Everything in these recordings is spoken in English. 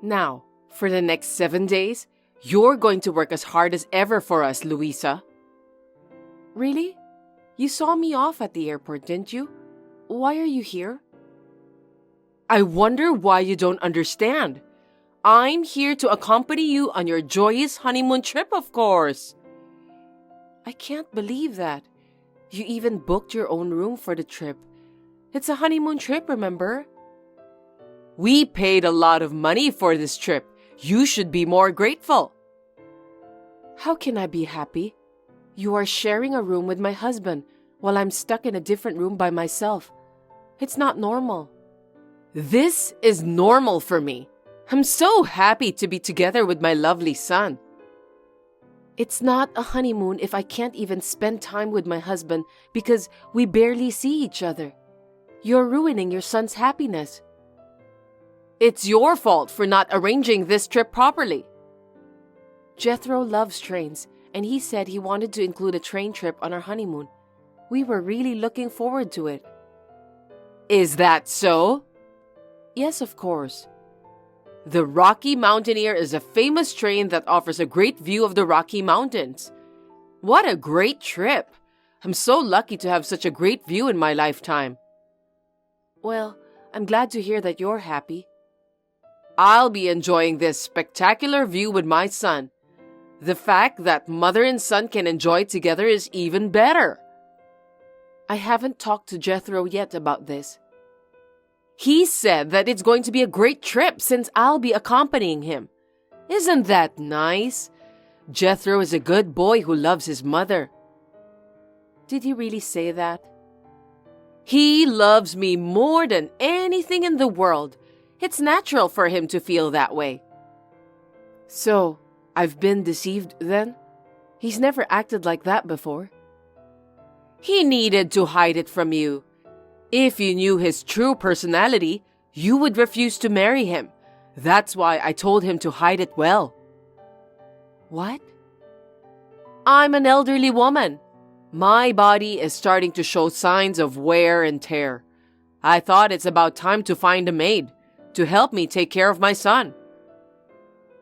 Now, for the next 7 days, you're going to work as hard as ever for us, Luisa. Really? You saw me off at the airport, didn't you? Why are you here? I wonder why you don't understand. I'm here to accompany you on your joyous honeymoon trip, of course. I can't believe that. You even booked your own room for the trip. It's a honeymoon trip, remember? We paid a lot of money for this trip. You should be more grateful. How can I be happy? You are sharing a room with my husband while I'm stuck in a different room by myself. It's not normal. This is normal for me. I'm so happy to be together with my lovely son. It's not a honeymoon if I can't even spend time with my husband because we barely see each other. You're ruining your son's happiness. It's your fault for not arranging this trip properly. Jethro loves trains, and he said he wanted to include a train trip on our honeymoon. We were really looking forward to it. Is that so? Yes, of course. The Rocky Mountaineer is a famous train that offers a great view of the Rocky Mountains. What a great trip! I'm so lucky to have such a great view in my lifetime. Well, I'm glad to hear that you're happy. I'll be enjoying this spectacular view with my son. The fact that mother and son can enjoy it together is even better. I haven't talked to Jethro yet about this. He said that it's going to be a great trip since I'll be accompanying him. Isn't that nice? Jethro is a good boy who loves his mother. Did he really say that? He loves me more than anything in the world. It's natural for him to feel that way. So, I've been deceived then? He's never acted like that before. He needed to hide it from you. If you knew his true personality, you would refuse to marry him. That's why I told him to hide it well. What? I'm an elderly woman. My body is starting to show signs of wear and tear. I thought it's about time to find a maid to help me take care of my son.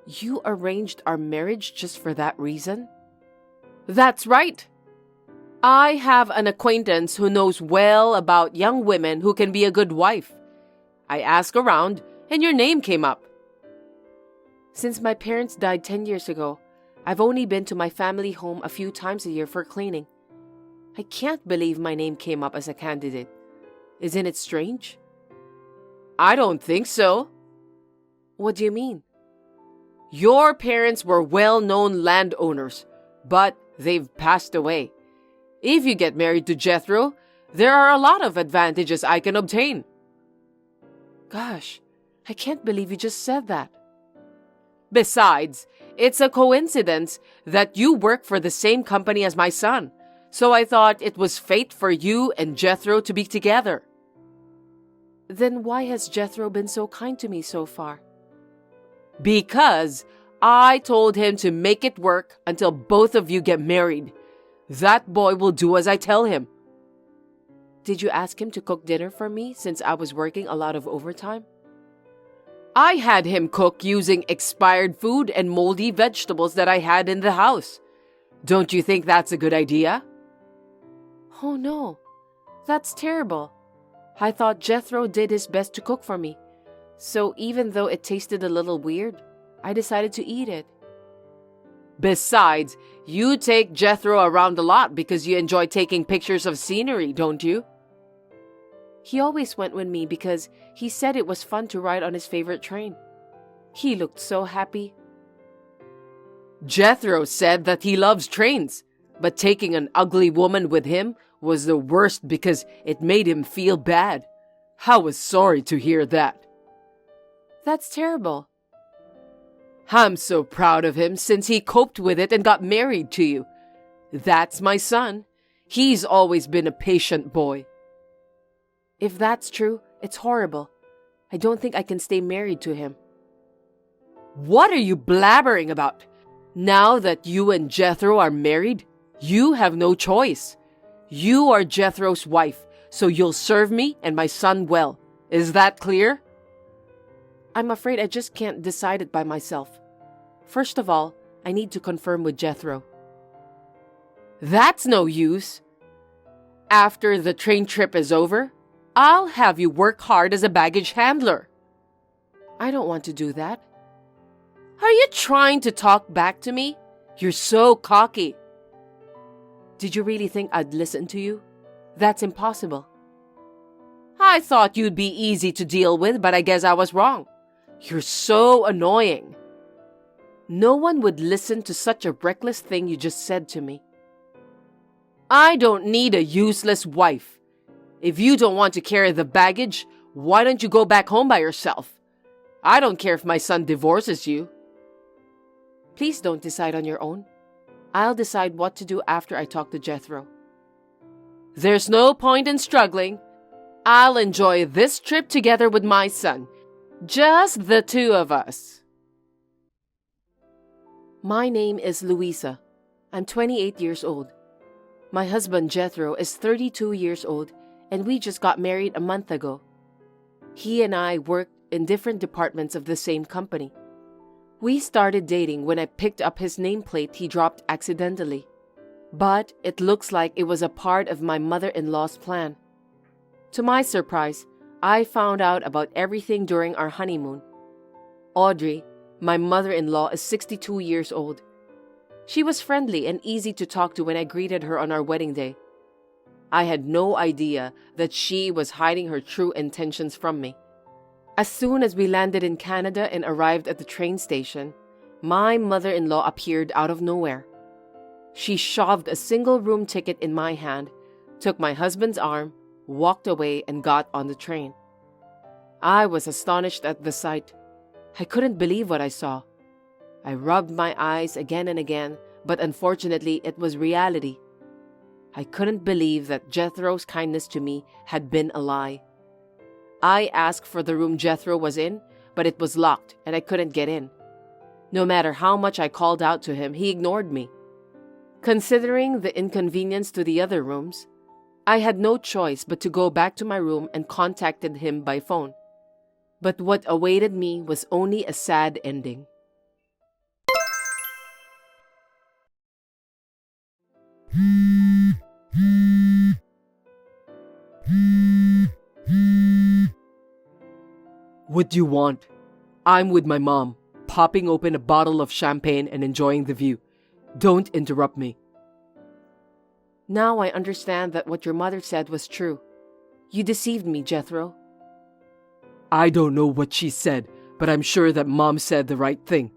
You arranged our marriage just for that reason? That's right. I have an acquaintance who knows well about young women who can be a good wife. I asked around, and your name came up. Since my parents died 10 years ago, I've only been to my family home a few times a year for cleaning. I can't believe my name came up as a candidate. Isn't it strange? I don't think so. What do you mean? Your parents were well-known landowners, but they've passed away. If you get married to Jethro, there are a lot of advantages I can obtain. Gosh, I can't believe you just said that. Besides, it's a coincidence that you work for the same company as my son, so I thought it was fate for you and Jethro to be together. Then why has Jethro been so kind to me so far? Because I told him to make it work until both of you get married. That boy will do as I tell him. Did you ask him to cook dinner for me since I was working a lot of overtime? I had him cook using expired food and moldy vegetables that I had in the house. Don't you think that's a good idea? Oh no, that's terrible. I thought Jethro did his best to cook for me. So even though it tasted a little weird, I decided to eat it. Besides, you take Jethro around a lot because you enjoy taking pictures of scenery, don't you? He always went with me because he said it was fun to ride on his favorite train. He looked so happy. Jethro said that he loves trains, but taking an ugly woman with him was the worst because it made him feel bad. I was sorry to hear that. That's terrible. I'm so proud of him since he coped with it and got married to you. That's my son. He's always been a patient boy. If that's true, it's horrible. I don't think I can stay married to him. What are you blabbering about? Now that you and Jethro are married, you have no choice. You are Jethro's wife, so you'll serve me and my son well. Is that clear? I'm afraid I just can't decide it by myself. First of all, I need to confirm with Jethro. That's no use. After the train trip is over, I'll have you work hard as a baggage handler. I don't want to do that. Are you trying to talk back to me? You're so cocky. Did you really think I'd listen to you? That's impossible. I thought you'd be easy to deal with, but I guess I was wrong. You're so annoying. No one would listen to such a reckless thing you just said to me. I don't need a useless wife. If you don't want to carry the baggage, why don't you go back home by yourself? I don't care if my son divorces you. Please don't decide on your own. I'll decide what to do after I talk to Jethro. There's no point in struggling. I'll enjoy this trip together with my son. Just the two of us. My name is Louisa. I'm 28 years old. My husband Jethro is 32 years old, and we just got married a month ago. He and I worked in different departments of the same company. We started dating when I picked up his nameplate he dropped accidentally. But it looks like it was a part of my mother-in-law's plan. To my surprise, I found out about everything during our honeymoon. Audrey, my mother-in-law, is 62 years old. She was friendly and easy to talk to when I greeted her on our wedding day. I had no idea that she was hiding her true intentions from me. As soon as we landed in Canada and arrived at the train station, my mother-in-law appeared out of nowhere. She shoved a single-room ticket in my hand, took my husband's arm, walked away, and got on the train. I was astonished at the sight. I couldn't believe what I saw. I rubbed my eyes again and again, but unfortunately it was reality. I couldn't believe that Jethro's kindness to me had been a lie. I asked for the room Jethro was in, but it was locked and I couldn't get in. No matter how much I called out to him, he ignored me. Considering the inconvenience to the other rooms, I had no choice but to go back to my room and contacted him by phone. But what awaited me was only a sad ending. What do you want? I'm with my mom, popping open a bottle of champagne and enjoying the view. Don't interrupt me. Now I understand that what your mother said was true. You deceived me, Jethro. I don't know what she said, but I'm sure that Mom said the right thing.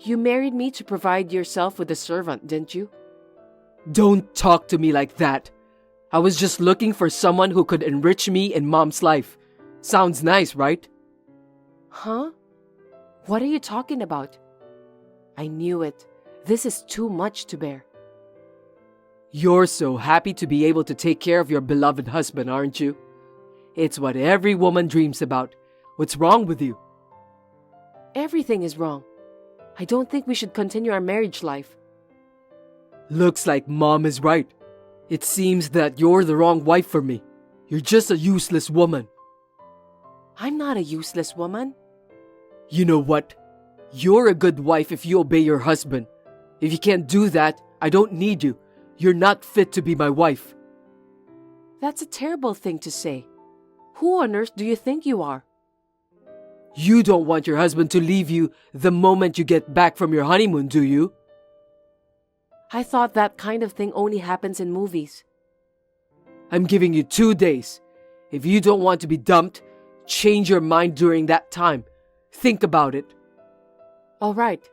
You married me to provide yourself with a servant, didn't you? Don't talk to me like that. I was just looking for someone who could enrich me in Mom's life. Sounds nice, right? Huh? What are you talking about? I knew it. This is too much to bear. You're so happy to be able to take care of your beloved husband, aren't you? It's what every woman dreams about. What's wrong with you? Everything is wrong. I don't think we should continue our marriage life. Looks like Mom is right. It seems that you're the wrong wife for me. You're just a useless woman. I'm not a useless woman. You know what? You're a good wife if you obey your husband. If you can't do that, I don't need you. You're not fit to be my wife. That's a terrible thing to say. Who on earth do you think you are? You don't want your husband to leave you the moment you get back from your honeymoon, do you? I thought that kind of thing only happens in movies. I'm giving you 2 days. If you don't want to be dumped, change your mind during that time. Think about it. All right.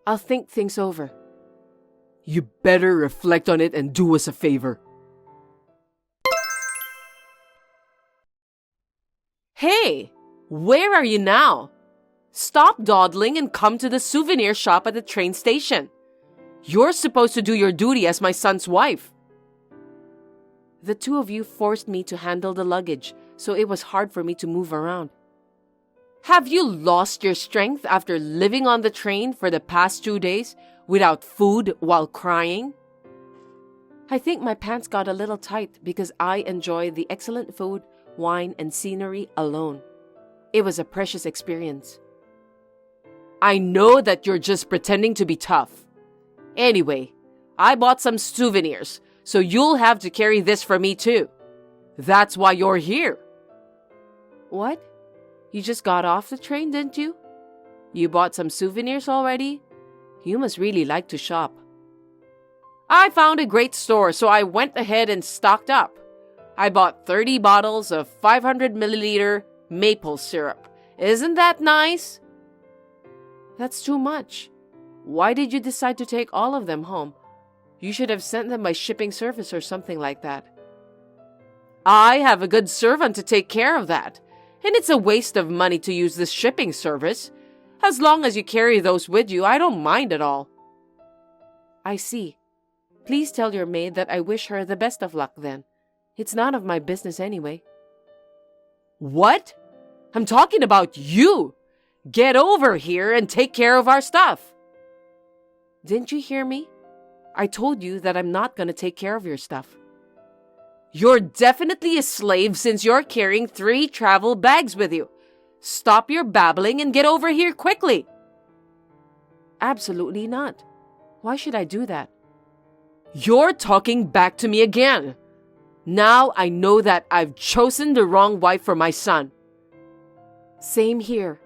I'll think things over. You better reflect on it and do us a favor. Hey, where are you now? Stop dawdling and come to the souvenir shop at the train station. You're supposed to do your duty as my son's wife. The two of you forced me to handle the luggage, so it was hard for me to move around. Have you lost your strength after living on the train for the past 2 days without food while crying? I think my pants got a little tight because I enjoy the excellent food, wine, and scenery alone. It was a precious experience. I know that you're just pretending to be tough. Anyway, I bought some souvenirs, so you'll have to carry this for me too. That's why you're here. What? You just got off the train, didn't you? You bought some souvenirs already? You must really like to shop. I found a great store, so I went ahead and stocked up. I bought 30 bottles of 500 milliliter maple syrup. Isn't that nice? That's too much. Why did you decide to take all of them home? You should have sent them by shipping service or something like that. I have a good servant to take care of that, and it's a waste of money to use this shipping service. As long as you carry those with you, I don't mind at all. I see. Please tell your maid that I wish her the best of luck then. It's none of my business anyway. What? I'm talking about you! Get over here and take care of our stuff. Didn't you hear me? I told you that I'm not going to take care of your stuff. You're definitely a slave since you're carrying 3 travel bags with you. Stop your babbling and get over here quickly. Absolutely not. Why should I do that? You're talking back to me again. Now I know that I've chosen the wrong wife for my son. Same here.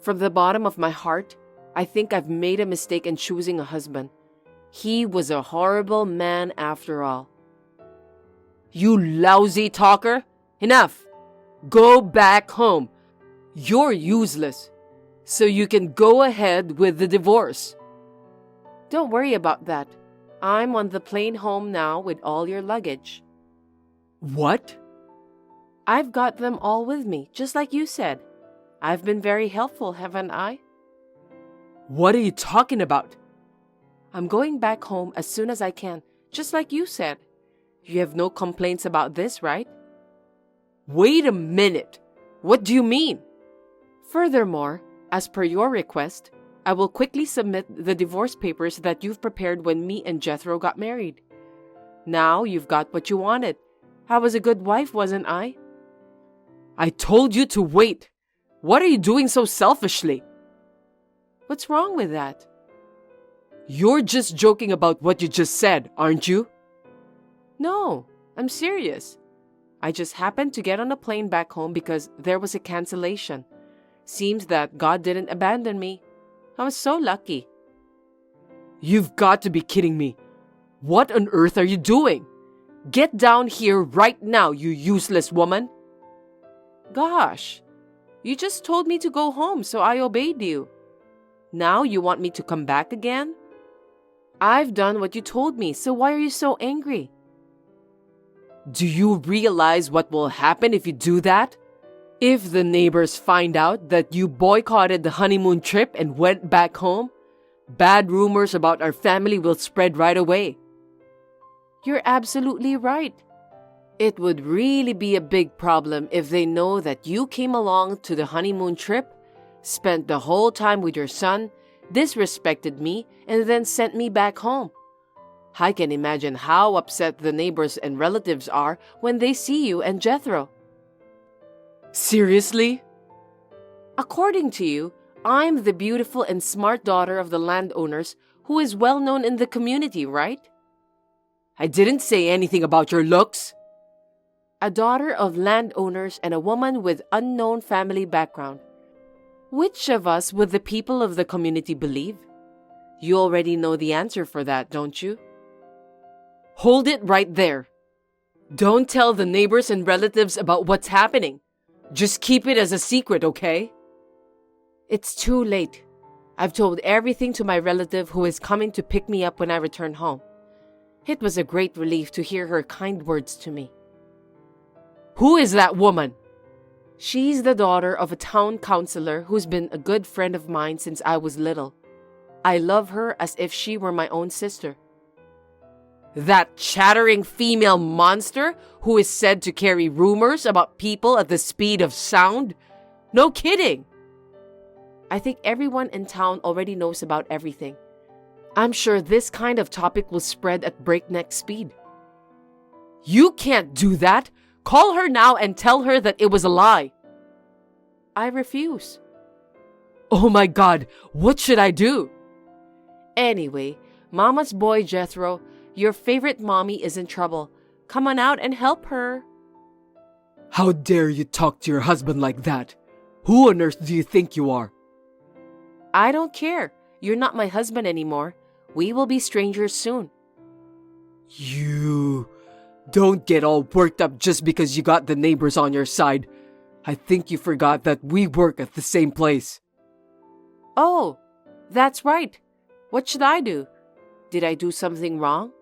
From the bottom of my heart, I think I've made a mistake in choosing a husband. He was a horrible man after all. You lousy talker! Enough! Go back home. You're useless. So you can go ahead with the divorce. Don't worry about that. I'm on the plane home now with all your luggage. What? I've got them all with me, just like you said. I've been very helpful, haven't I? What are you talking about? I'm going back home as soon as I can, just like you said. You have no complaints about this, right? Wait a minute. What do you mean? Furthermore, as per your request, I will quickly submit the divorce papers that you've prepared when me and Jethro got married. Now you've got what you wanted. I was a good wife, wasn't I? I told you to wait. What are you doing so selfishly? What's wrong with that? You're just joking about what you just said, aren't you? No, I'm serious. I just happened to get on a plane back home because there was a cancellation. Seems that God didn't abandon me. I was so lucky. You've got to be kidding me. What on earth are you doing? Get down here right now, you useless woman. Gosh, you just told me to go home, so I obeyed you. Now you want me to come back again? I've done what you told me, so why are you so angry? Do you realize what will happen if you do that? If the neighbors find out that you boycotted the honeymoon trip and went back home, bad rumors about our family will spread right away. You're absolutely right. It would really be a big problem if they know that you came along to the honeymoon trip, spent the whole time with your son, disrespected me, and then sent me back home. I can imagine how upset the neighbors and relatives are when they see you and Jethro. Seriously? According to you, I'm the beautiful and smart daughter of the landowners who is well known in the community, right? I didn't say anything about your looks. A daughter of landowners and a woman with unknown family background. Which of us would the people of the community believe? You already know the answer for that, don't you? Hold it right there. Don't tell the neighbors and relatives about what's happening. Just keep it as a secret, okay? It's too late. I've told everything to my relative who is coming to pick me up when I return home. It was a great relief to hear her kind words to me. Who is that woman? She's the daughter of a town councilor who's been a good friend of mine since I was little. I love her as if she were my own sister. That chattering female monster who is said to carry rumors about people at the speed of sound? No kidding! I think everyone in town already knows about everything. I'm sure this kind of topic will spread at breakneck speed. You can't do that! Call her now and tell her that it was a lie. I refuse. Oh my God, what should I do? Anyway, Mama's boy Jethro, your favorite mommy is in trouble. Come on out and help her. How dare you talk to your husband like that? Who on earth do you think you are? I don't care. You're not my husband anymore. We will be strangers soon. You... Don't get all worked up just because you got the neighbors on your side. I think you forgot that we work at the same place. Oh, that's right. What should I do? Did I do something wrong?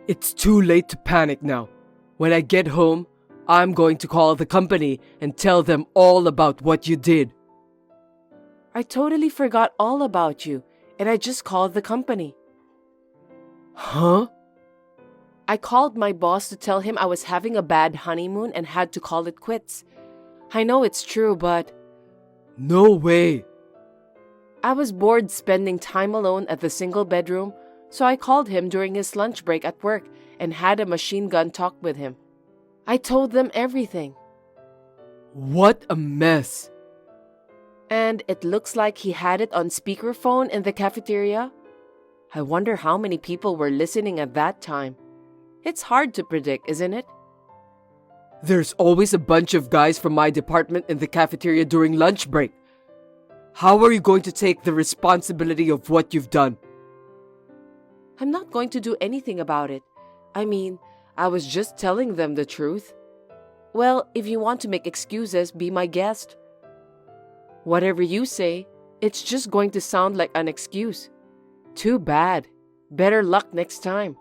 It's too late to panic now. When I get home, I'm going to call the company and tell them all about what you did. I totally forgot all about you, and I just called the company. Huh? I called my boss to tell him I was having a bad honeymoon and had to call it quits. I know it's true, but... No way. I was bored spending time alone at the single bedroom, so I called him during his lunch break at work and had a machine gun talk with him. I told them everything. What a mess. And it looks like he had it on speakerphone in the cafeteria. I wonder how many people were listening at that time. It's hard to predict, isn't it? There's always a bunch of guys from my department in the cafeteria during lunch break. How are you going to take the responsibility of what you've done? I'm not going to do anything about it. I mean, I was just telling them the truth. Well, if you want to make excuses, be my guest. Whatever you say, it's just going to sound like an excuse. Too bad. Better luck next time.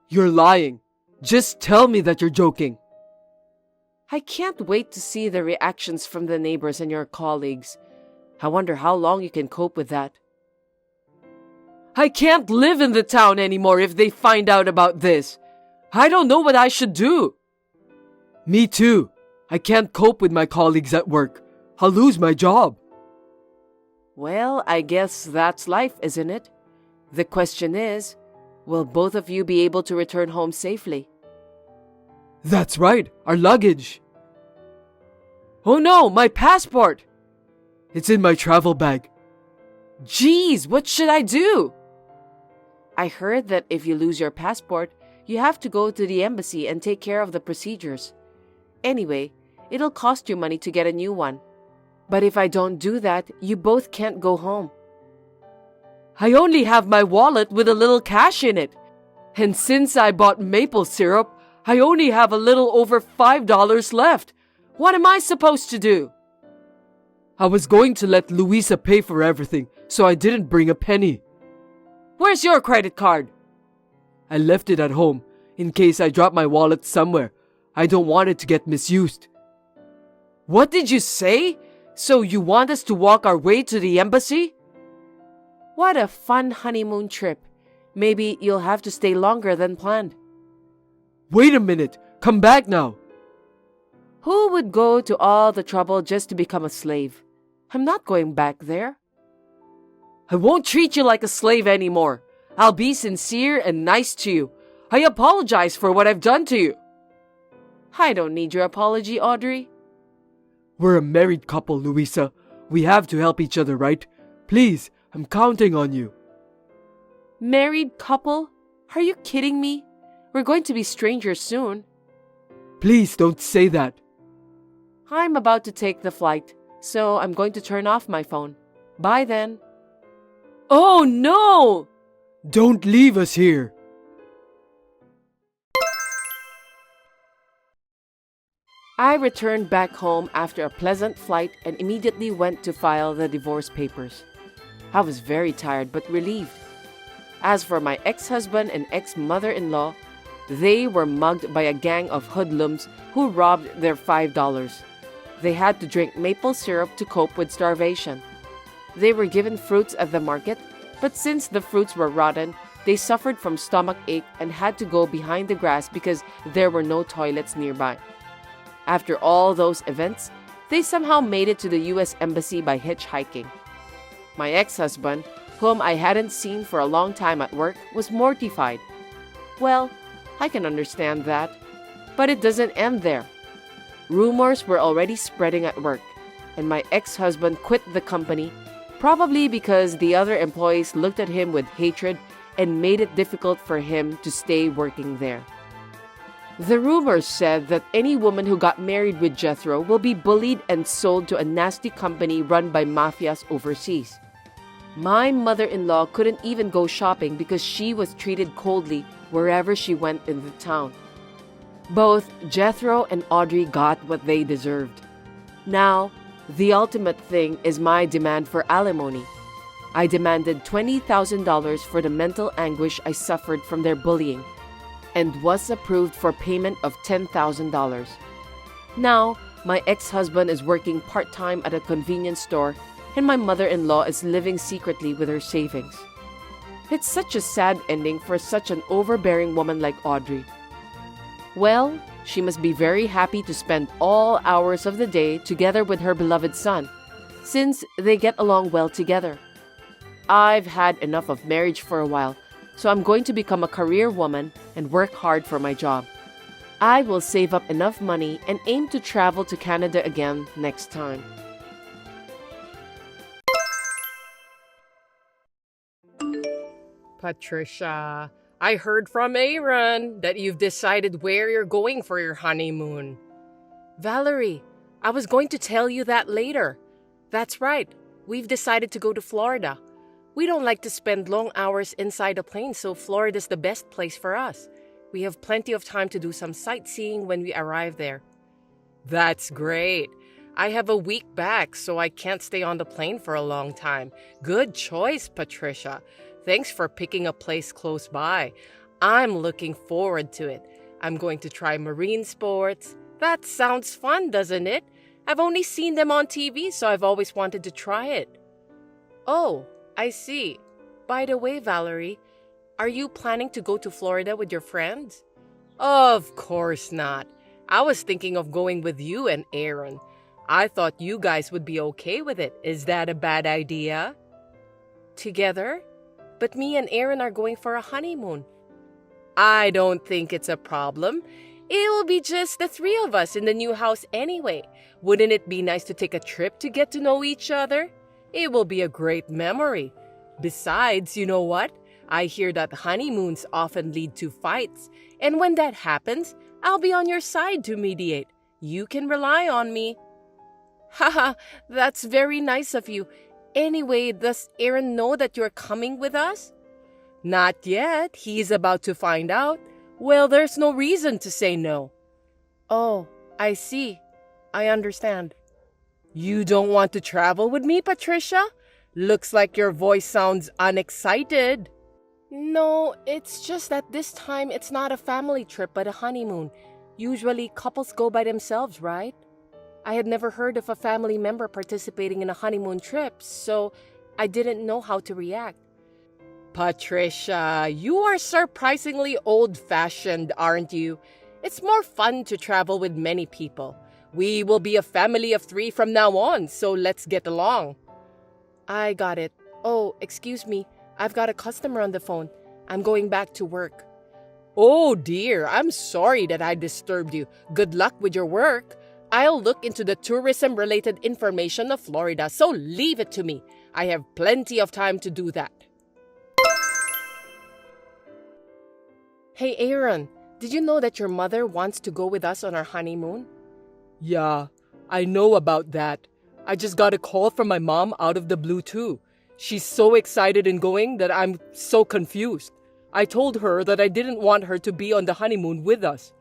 You're lying. Just tell me that you're joking. I can't wait to see the reactions from the neighbors and your colleagues. I wonder how long you can cope with that. I can't live in the town anymore if they find out about this. I don't know what I should do. Me too. I can't cope with my colleagues at work. I'll lose my job. Well, I guess that's life, isn't it? The question is, will both of you be able to return home safely? That's right, our luggage. Oh no, my passport! It's in my travel bag. Geez, what should I do? I heard that if you lose your passport, you have to go to the embassy and take care of the procedures. Anyway, it'll cost you money to get a new one. But if I don't do that, you both can't go home. I only have my wallet with a little cash in it. And since I bought maple syrup, I only have a little over $5 left. What am I supposed to do? I was going to let Louisa pay for everything, so I didn't bring a penny. Where's your credit card? I left it at home, in case I drop my wallet somewhere. I don't want it to get misused. What did you say? So you want us to walk our way to the embassy? What a fun honeymoon trip. Maybe you'll have to stay longer than planned. Wait a minute. Come back now. Who would go to all the trouble just to become a slave? I'm not going back there. I won't treat you like a slave anymore. I'll be sincere and nice to you. I apologize for what I've done to you. I don't need your apology, Audrey. We're a married couple, Louisa. We have to help each other, right? Please, I'm counting on you. Married couple? Are you kidding me? We're going to be strangers soon. Please don't say that. I'm about to take the flight, so I'm going to turn off my phone. Bye then. Oh no! Don't leave us here. I returned back home after a pleasant flight and immediately went to file the divorce papers. I was very tired but relieved. As for my ex-husband and ex-mother-in-law, they were mugged by a gang of hoodlums who robbed their $5. They had to drink maple syrup to cope with starvation. They were given fruits at the market, but since the fruits were rotten, they suffered from stomach ache and had to go behind the grass because there were no toilets nearby. After all those events, they somehow made it to the U.S. Embassy by hitchhiking. My ex-husband, whom I hadn't seen for a long time at work, was mortified. Well, I can understand that. But it doesn't end there. Rumors were already spreading at work, and my ex-husband quit the company, probably because the other employees looked at him with hatred and made it difficult for him to stay working there. The rumors said that any woman who got married with Jethro will be bullied and sold to a nasty company run by mafias overseas. My mother-in-law couldn't even go shopping because she was treated coldly wherever she went in the town. Both Jethro and Audrey got what they deserved. Now, the ultimate thing is my demand for alimony. I demanded $20,000 for the mental anguish I suffered from their bullying, and was approved for payment of $10,000. Now, my ex-husband is working part-time at a convenience store, and my mother-in-law is living secretly with her savings. It's such a sad ending for such an overbearing woman like Audrey. Well, she must be very happy to spend all hours of the day together with her beloved son, since they get along well together. I've had enough of marriage for a while, so I'm going to become a career woman and work hard for my job. I will save up enough money and aim to travel to Canada again next time. Patricia, I heard from Aaron that you've decided where you're going for your honeymoon. Valerie, I was going to tell you that later. That's right, we've decided to go to Florida. We don't like to spend long hours inside a plane, so Florida's the best place for us. We have plenty of time to do some sightseeing when we arrive there. That's great. I have a week back, so I can't stay on the plane for a long time. Good choice, Patricia. Thanks for picking a place close by. I'm looking forward to it. I'm going to try marine sports. That sounds fun, doesn't it? I've only seen them on TV, so I've always wanted to try it. Oh, I see. By the way, Valerie, are you planning to go to Florida with your friends? Of course not. I was thinking of going with you and Aaron. I thought you guys would be okay with it. Is that a bad idea? Together? But me and Aaron are going for a honeymoon. I don't think it's a problem. It will be just the three of us in the new house anyway. Wouldn't it be nice to take a trip to get to know each other? It will be a great memory. Besides, you know what? I hear that honeymoons often lead to fights. And when that happens, I'll be on your side to mediate. You can rely on me. Haha, that's very nice of you. Anyway, does Aaron know that you're coming with us? Not yet. He's about to find out. Well, there's no reason to say no. Oh, I see. I understand. You don't want to travel with me, Patricia? Looks like your voice sounds unexcited. No, it's just that this time it's not a family trip but a honeymoon. Usually couples go by themselves, right? I had never heard of a family member participating in a honeymoon trip, so I didn't know how to react. Patricia, you are surprisingly old-fashioned, aren't you? It's more fun to travel with many people. We will be a family of 3 from now on, so let's get along. I got it. Oh, excuse me. I've got a customer on the phone. I'm going back to work. Oh dear, I'm sorry that I disturbed you. Good luck with your work. I'll look into the tourism-related information of Florida, so leave it to me. I have plenty of time to do that. Hey, Aaron, did you know that your mother wants to go with us on our honeymoon? Yeah, I know about that. I just got a call from my mom out of the blue too. She's so excited and going that I'm so confused. I told her that I didn't want her to be on the honeymoon with us.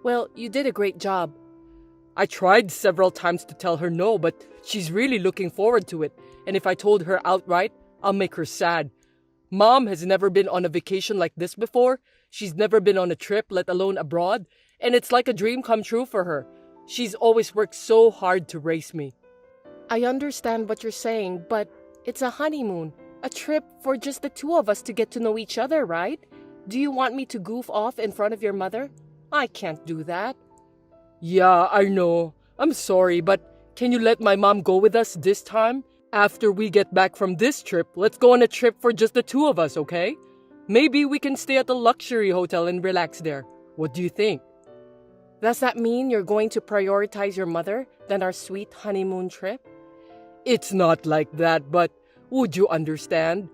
Well, you did a great job. I tried several times to tell her no, but she's really looking forward to it. And if I told her outright, I'll make her sad. Mom has never been on a vacation like this before. She's never been on a trip, let alone abroad. And it's like a dream come true for her. She's always worked so hard to raise me. I understand what you're saying, but it's a honeymoon. A trip for just the two of us to get to know each other, right? Do you want me to goof off in front of your mother? I can't do that. Yeah, I know. I'm sorry, but can you let my mom go with us this time? After we get back from this trip, let's go on a trip for just the two of us, okay? Maybe we can stay at a luxury hotel and relax there. What do you think? Does that mean you're going to prioritize your mother than our sweet honeymoon trip? It's not like that, but would you understand?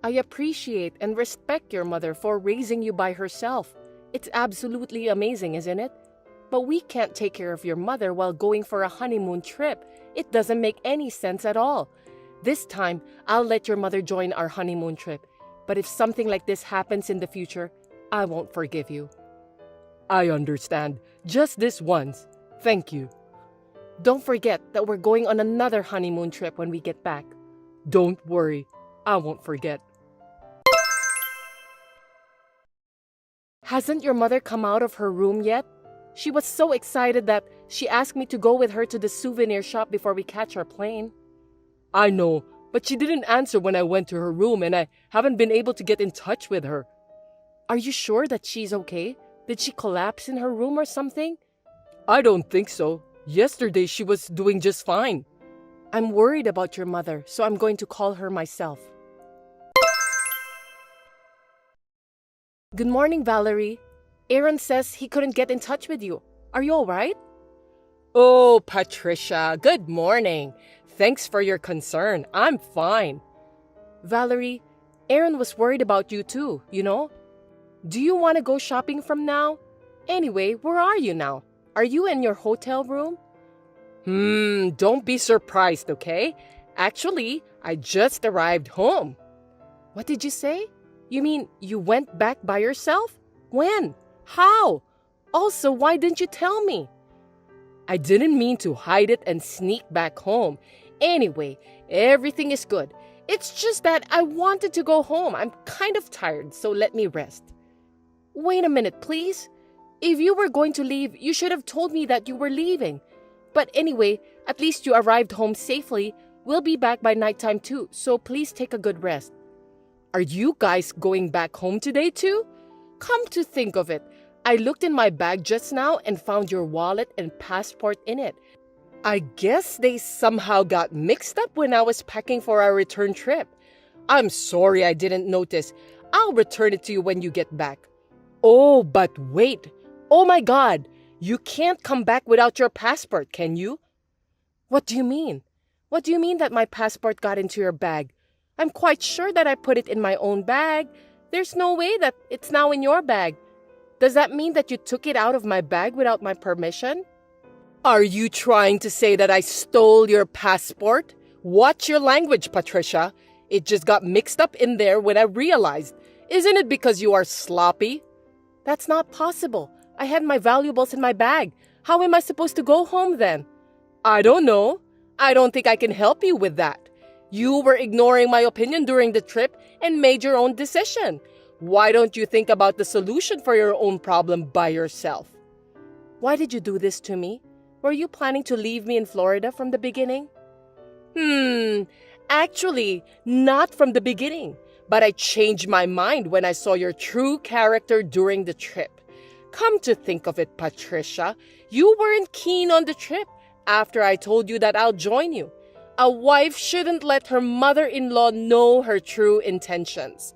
I appreciate and respect your mother for raising you by herself. It's absolutely amazing, isn't it? But we can't take care of your mother while going for a honeymoon trip. It doesn't make any sense at all. This time, I'll let your mother join our honeymoon trip. But if something like this happens in the future, I won't forgive you. I understand. Just this once. Thank you. Don't forget that we're going on another honeymoon trip when we get back. Don't worry. I won't forget. Hasn't your mother come out of her room yet? She was so excited that she asked me to go with her to the souvenir shop before we catch our plane. I know, but she didn't answer when I went to her room and I haven't been able to get in touch with her. Are you sure that she's okay? Did she collapse in her room or something? I don't think so. Yesterday she was doing just fine. I'm worried about your mother, so I'm going to call her myself. Good morning, Valerie. Aaron says he couldn't get in touch with you. Are you all right? Oh, Patricia, good morning. Thanks for your concern. I'm fine. Valerie, Aaron was worried about you too, you know? Do you want to go shopping from now? Anyway, where are you now? Are you in your hotel room? Don't be surprised, okay? Actually, I just arrived home. What did you say? You mean you went back by yourself? When? How? Also, why didn't you tell me? I didn't mean to hide it and sneak back home. Anyway, everything is good. It's just that I wanted to go home. I'm kind of tired, so let me rest. Wait a minute, please. If you were going to leave, you should have told me that you were leaving. But anyway, at least you arrived home safely. We'll be back by nighttime too, so please take a good rest. Are you guys going back home today too? Come to think of it, I looked in my bag just now and found your wallet and passport in it. I guess they somehow got mixed up when I was packing for our return trip. I'm sorry I didn't notice. I'll return it to you when you get back. Oh, but wait. Oh my God. You can't come back without your passport, can you? What do you mean? What do you mean that my passport got into your bag? I'm quite sure that I put it in my own bag. There's no way that it's now in your bag. Does that mean that you took it out of my bag without my permission? Are you trying to say that I stole your passport? Watch your language, Patricia. It just got mixed up in there when I realized. Isn't it because you are sloppy? That's not possible. I had my valuables in my bag. How am I supposed to go home then? I don't know. I don't think I can help you with that. You were ignoring my opinion during the trip and made your own decision. Why don't you think about the solution for your own problem by yourself? Why did you do this to me? Were you planning to leave me in Florida from the beginning? Actually, not from the beginning. But I changed my mind when I saw your true character during the trip. Come to think of it, Patricia, you weren't keen on the trip after I told you that I'll join you. A wife shouldn't let her mother-in-law know her true intentions.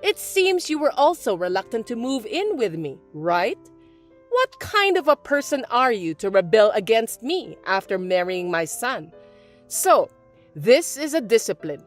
It seems you were also reluctant to move in with me, right? What kind of a person are you to rebel against me after marrying my son? So, this is a discipline.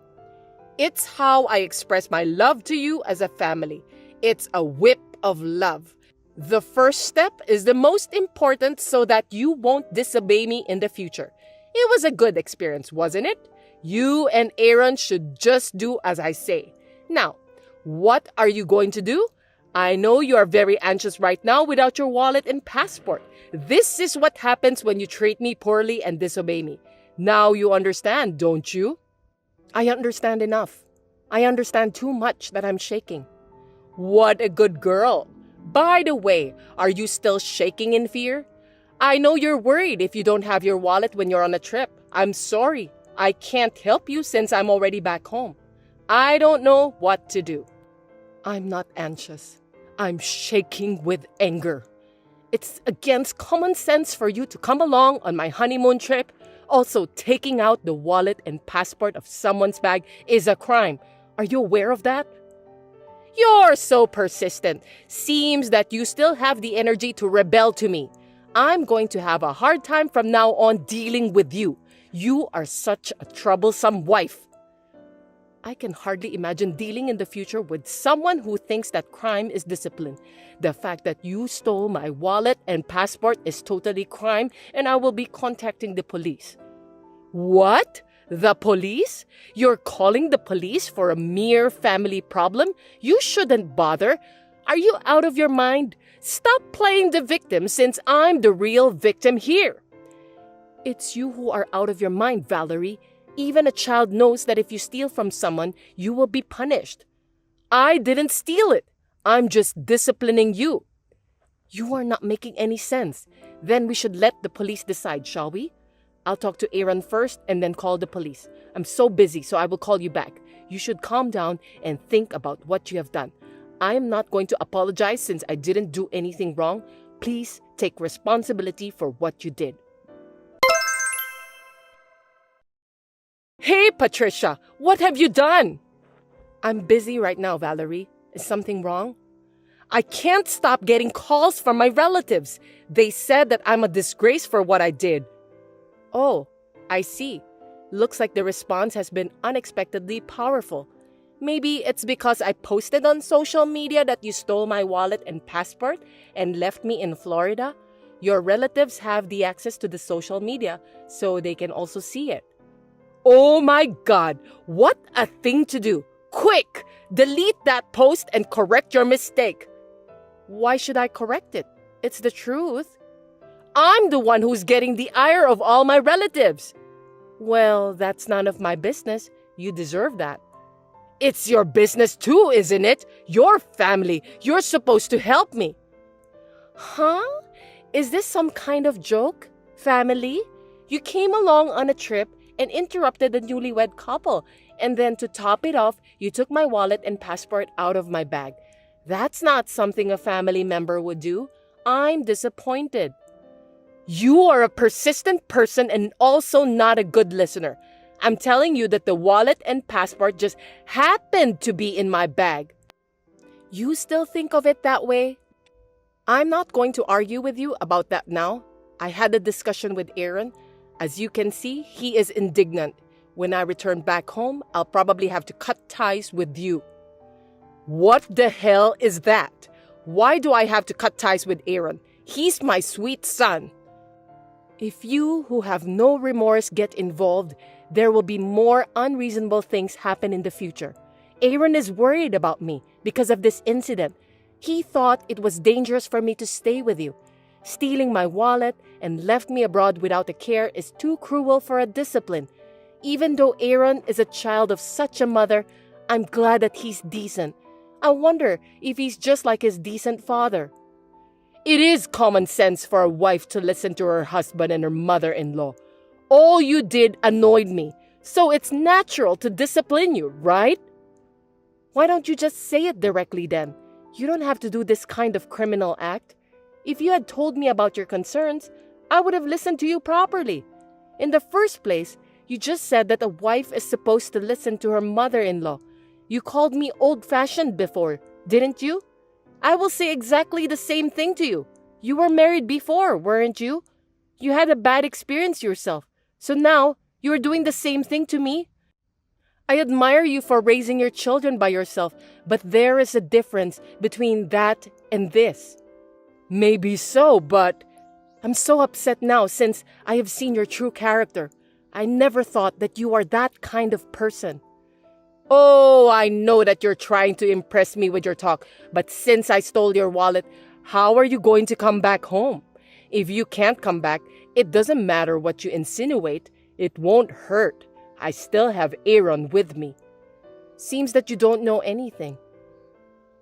It's how I express my love to you as a family. It's a whip of love. The first step is the most important so that you won't disobey me in the future. It was a good experience, wasn't it? You and Aaron should just do as I say. Now, what are you going to do? I know you are very anxious right now without your wallet and passport. This is what happens when you treat me poorly and disobey me. Now you understand, don't you? I understand enough. I understand too much that I'm shaking. What a good girl. By the way, are you still shaking in fear? I know you're worried if you don't have your wallet when you're on a trip. I'm sorry. I can't help you since I'm already back home. I don't know what to do. I'm not anxious. I'm shaking with anger. It's against common sense for you to come along on my honeymoon trip. Also, taking out the wallet and passport of someone's bag is a crime. Are you aware of that? You're so persistent. Seems that you still have the energy to rebel to me. I'm going to have a hard time from now on dealing with you. You are such a troublesome wife. I can hardly imagine dealing in the future with someone who thinks that crime is discipline. The fact that you stole my wallet and passport is totally crime, and I will be contacting the police. What? The police? You're calling the police for a mere family problem? You shouldn't bother. Are you out of your mind? Stop playing the victim since I'm the real victim here. It's you who are out of your mind, Valerie. Even a child knows that if you steal from someone, you will be punished. I didn't steal it. I'm just disciplining you. You are not making any sense. Then we should let the police decide, shall we? I'll talk to Aaron first and then call the police. I'm so busy, so I will call you back. You should calm down and think about what you have done. I am not going to apologize since I didn't do anything wrong. Please take responsibility for what you did. Hey, Patricia, what have you done? I'm busy right now, Valerie. Is something wrong? I can't stop getting calls from my relatives. They said that I'm a disgrace for what I did. Oh, I see. Looks like the response has been unexpectedly powerful. Maybe it's because I posted on social media that you stole my wallet and passport and left me in Florida. Your relatives have the access to the social media, so they can also see it. Oh my God, what a thing to do. Quick, delete that post and correct your mistake. Why should I correct it? It's the truth. I'm the one who's getting the ire of all my relatives. Well, that's none of my business. You deserve that. It's your business too, isn't it? Your family. You're supposed to help me. Huh? Is this some kind of joke? Family? You came along on a trip and interrupted the newlywed couple. And then to top it off, you took my wallet and passport out of my bag. That's not something a family member would do. I'm disappointed. You are a persistent person and also not a good listener. I'm telling you that the wallet and passport just happened to be in my bag. You still think of it that way? I'm not going to argue with you about that now. I had a discussion with Aaron. As you can see, he is indignant. When I return back home, I'll probably have to cut ties with you. What the hell is that? Why do I have to cut ties with Aaron? He's my sweet son. If you who have no remorse get involved, there will be more unreasonable things happen in the future. Aaron is worried about me because of this incident. He thought it was dangerous for me to stay with you. Stealing my wallet and left me abroad without a care is too cruel for a discipline. Even though Aaron is a child of such a mother, I'm glad that he's decent. I wonder if he's just like his decent father. It is common sense for a wife to listen to her husband and her mother-in-law. All you did annoyed me, so it's natural to discipline you, right? Why don't you just say it directly then? You don't have to do this kind of criminal act. If you had told me about your concerns, I would have listened to you properly. In the first place, you just said that a wife is supposed to listen to her mother-in-law. You called me old-fashioned before, didn't you? I will say exactly the same thing to you. You were married before, weren't you? You had a bad experience yourself. So now, you are doing the same thing to me? I admire you for raising your children by yourself, but there is a difference between that and this. Maybe so, but I'm so upset now since I have seen your true character. I never thought that you are that kind of person. Oh, I know that you're trying to impress me with your talk, but since I stole your wallet, how are you going to come back home? If you can't come back, it doesn't matter what you insinuate. It won't hurt. I still have Aaron with me. Seems that you don't know anything.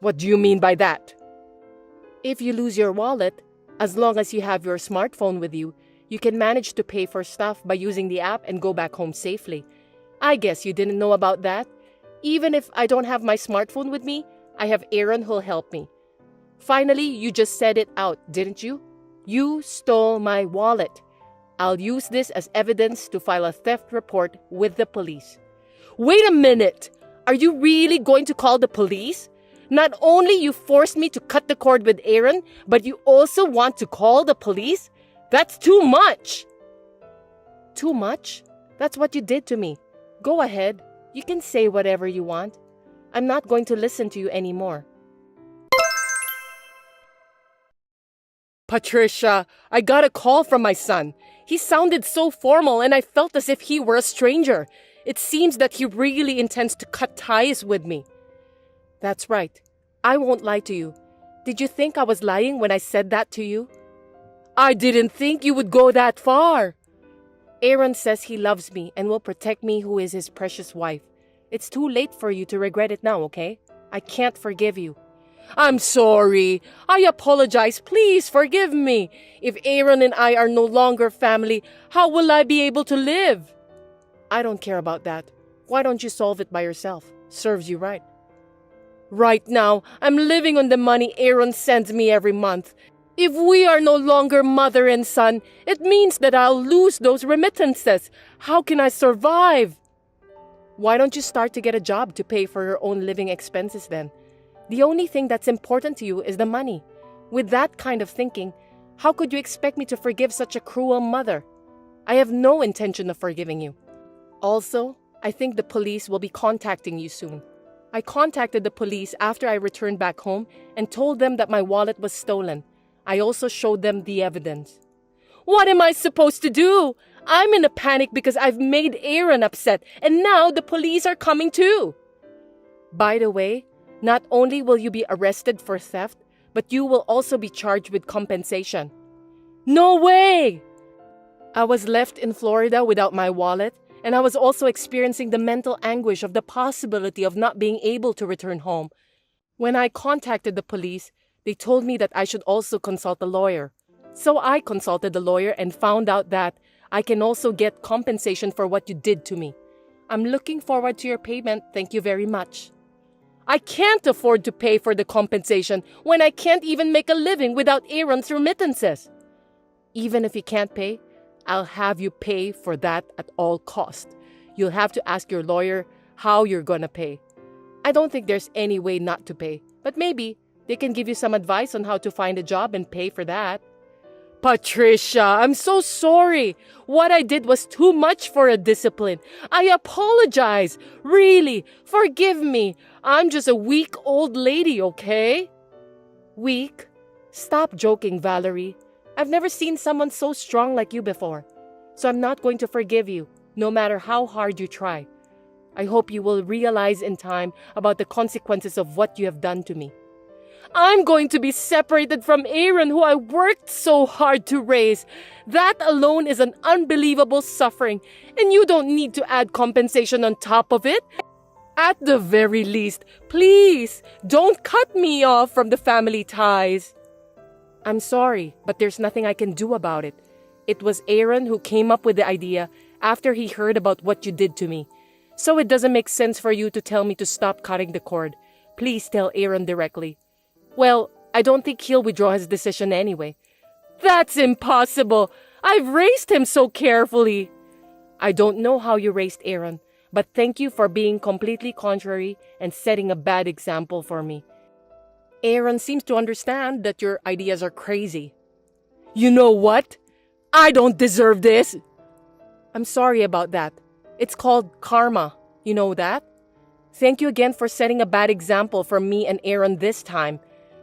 What do you mean by that? If you lose your wallet, as long as you have your smartphone with you, you can manage to pay for stuff by using the app and go back home safely. I guess you didn't know about that. Even if I don't have my smartphone with me, I have Aaron who'll help me. Finally, you just said it out, didn't you? You stole my wallet. I'll use this as evidence to file a theft report with the police. Wait a minute! Are you really going to call the police? Not only you forced me to cut the cord with Aaron, but you also want to call the police? That's too much! Too much? That's what you did to me. Go ahead. You can say whatever you want. I'm not going to listen to you anymore. Patricia, I got a call from my son. He sounded so formal and I felt as if he were a stranger. It seems that he really intends to cut ties with me. That's right. I won't lie to you. Did you think I was lying when I said that to you? I didn't think you would go that far. Aaron says he loves me and will protect me, who is his precious wife. It's too late for you to regret it now, okay? I can't forgive you. I'm sorry. I apologize. Please forgive me. If Aaron and I are no longer family, how will I be able to live? I don't care about that. Why don't you solve it by yourself? Serves you right. Right now, I'm living on the money Aaron sends me every month. If we are no longer mother and son, it means that I'll lose those remittances. How can I survive? Why don't you start to get a job to pay for your own living expenses then? The only thing that's important to you is the money. With that kind of thinking, how could you expect me to forgive such a cruel mother? I have no intention of forgiving you. Also, I think the police will be contacting you soon. I contacted the police after I returned back home and told them that my wallet was stolen. I also showed them the evidence. What am I supposed to do? I'm in a panic because I've made Aaron upset and now the police are coming too. By the way, not only will you be arrested for theft, but you will also be charged with compensation. No way! I was left in Florida without my wallet, and I was also experiencing the mental anguish of the possibility of not being able to return home. When I contacted the police, they told me that I should also consult a lawyer. So I consulted the lawyer and found out that I can also get compensation for what you did to me. I'm looking forward to your payment. Thank you very much. I can't afford to pay for the compensation when I can't even make a living without Aaron's remittances. Even if you can't pay, I'll have you pay for that at all costs. You'll have to ask your lawyer how you're gonna pay. I don't think there's any way not to pay, but maybe they can give you some advice on how to find a job and pay for that. Patricia, I'm so sorry. What I did was too much for a discipline. I apologize. Really, forgive me. I'm just a weak old lady, okay? Weak? Stop joking, Valerie. I've never seen someone so strong like you before. So I'm not going to forgive you, no matter how hard you try. I hope you will realize in time about the consequences of what you have done to me. I'm going to be separated from Aaron, who I worked so hard to raise. That alone is an unbelievable suffering, and you don't need to add compensation on top of it. At the very least, please, don't cut me off from the family ties. I'm sorry, but there's nothing I can do about it. It was Aaron who came up with the idea after he heard about what you did to me. So it doesn't make sense for you to tell me to stop cutting the cord. Please tell Aaron directly. Well, I don't think he'll withdraw his decision anyway. That's impossible. I've raised him so carefully. I don't know how you raised Aaron, but thank you for being completely contrary and setting a bad example for me. Aaron seems to understand that your ideas are crazy. You know what? I don't deserve this. I'm sorry about that. It's called karma. You know that? Thank you again for setting a bad example for me and Aaron this time.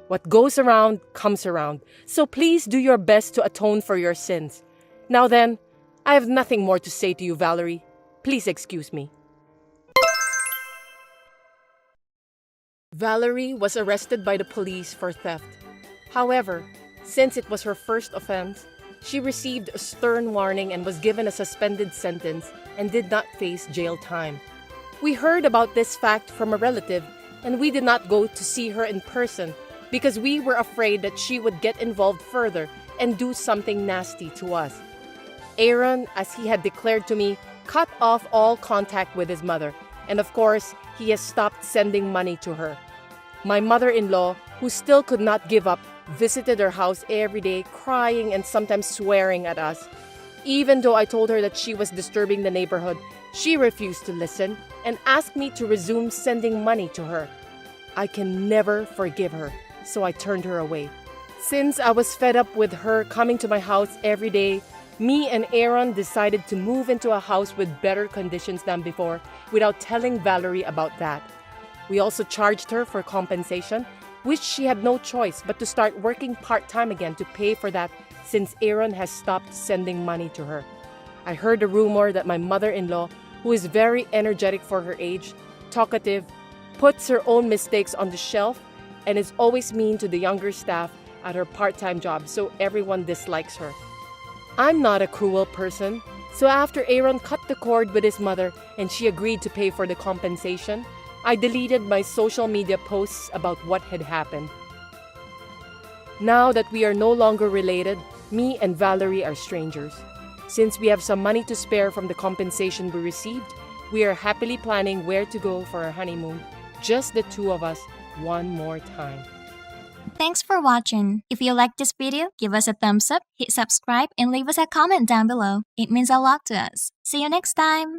What goes around comes around. So please do your best to atone for your sins. Now then, I have nothing more to say to you, Valerie. Please excuse me. Valerie was arrested by the police for theft. However, since it was her first offense, she received a stern warning and was given a suspended sentence and did not face jail time. We heard about this fact from a relative, and we did not go to see her in person because we were afraid that she would get involved further and do something nasty to us. Aaron, as he had declared to me, cut off all contact with his mother, and of course, he has stopped sending money to her. My mother-in-law, who still could not give up, visited her house every day, crying and sometimes swearing at us. Even though I told her that she was disturbing the neighborhood, she refused to listen and asked me to resume sending money to her. I can never forgive her, so I turned her away. Since I was fed up with her coming to my house every day, me and Aaron decided to move into a house with better conditions than before without telling Valerie about that. We also charged her for compensation, which she had no choice but to start working part-time again to pay for that since Aaron has stopped sending money to her. I heard a rumor that my mother-in-law, who is very energetic for her age, talkative, puts her own mistakes on the shelf, and is always mean to the younger staff at her part-time job, so everyone dislikes her. I'm not a cruel person, so after Aaron cut the cord with his mother and she agreed to pay for the compensation, I deleted my social media posts about what had happened. Now that we are no longer related, me and Valerie are strangers. Since we have some money to spare from the compensation we received, we are happily planning where to go for our honeymoon, just the two of us, one more time. Thanks for watching. If you liked this video, give us a thumbs up, hit subscribe, and leave us a comment down below. It means a lot to us. See you next time!